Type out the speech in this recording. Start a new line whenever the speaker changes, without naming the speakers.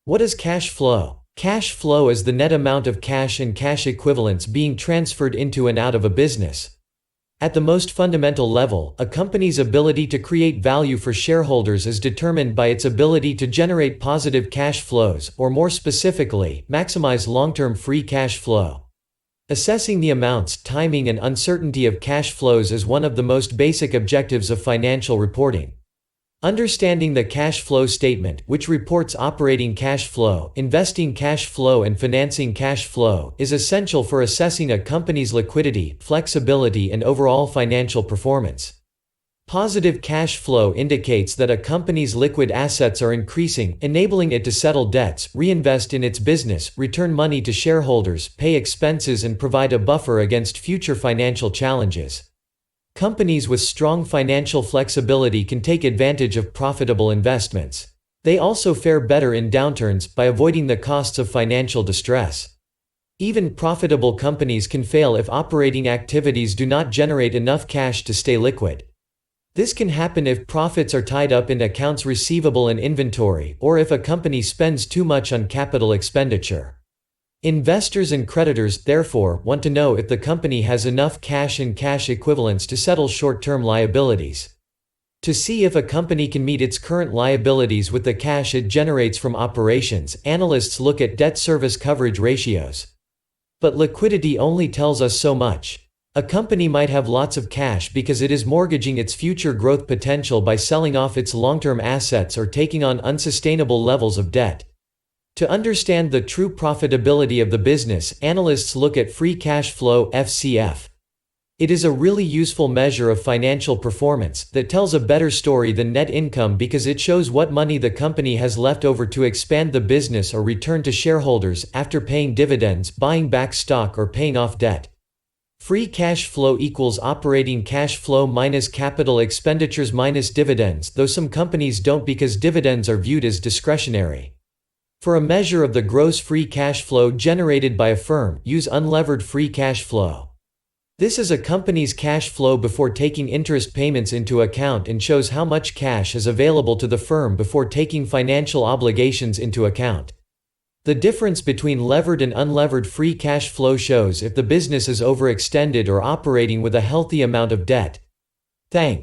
What is cash flow? Cash flow is the net amount of cash and cash equivalents being transferred into and out of a business. At the most fundamental level, a company's ability to create value for shareholders is determined by its ability to generate positive cash flows, or more specifically, maximize long-term free cash flow. Assessing the amounts, timing, and uncertainty of cash flows is one of the most basic objectives of financial reporting. Understanding the cash flow statement, which reports operating cash flow, investing cash flow, and financing cash flow, is essential for assessing a company's liquidity, flexibility, and overall financial performance. Positive cash flow indicates that a company's liquid assets are increasing, enabling it to settle debts, reinvest in its business, return money to shareholders, pay expenses, and provide a buffer against future financial challenges. Companies with strong financial flexibility can take advantage of profitable investments. They also fare better in downturns by avoiding the costs of financial distress. Even profitable companies can fail if operating activities do not generate enough cash to stay liquid. This can happen if profits are tied up in accounts receivable and inventory, or if a company spends too much on capital expenditure. Investors and creditors, therefore, want to know if the company has enough cash and cash equivalents to settle short-term liabilities. To see if a company can meet its current liabilities with the cash it generates from operations, analysts look at debt service coverage ratios. But liquidity only tells us so much. A company might have lots of cash because it is mortgaging its future growth potential by selling off its long-term assets or taking on unsustainable levels of debt. To understand the true profitability of the business, analysts look at free cash flow (FCF). It is a really useful measure of financial performance that tells a better story than net income because it shows what money the company has left over to expand the business or return to shareholders after paying dividends, buying back stock, or paying off debt. Free cash flow equals operating cash flow minus capital expenditures minus dividends, though some companies don't because dividends are viewed as discretionary. For a measure of the gross free cash flow generated by a firm, use unlevered free cash flow. This is a company's cash flow before taking interest payments into account and shows how much cash is available to the firm before taking financial obligations into account. The difference between levered and unlevered free cash flow shows if the business is overextended or operating with a healthy amount of debt. Thanks.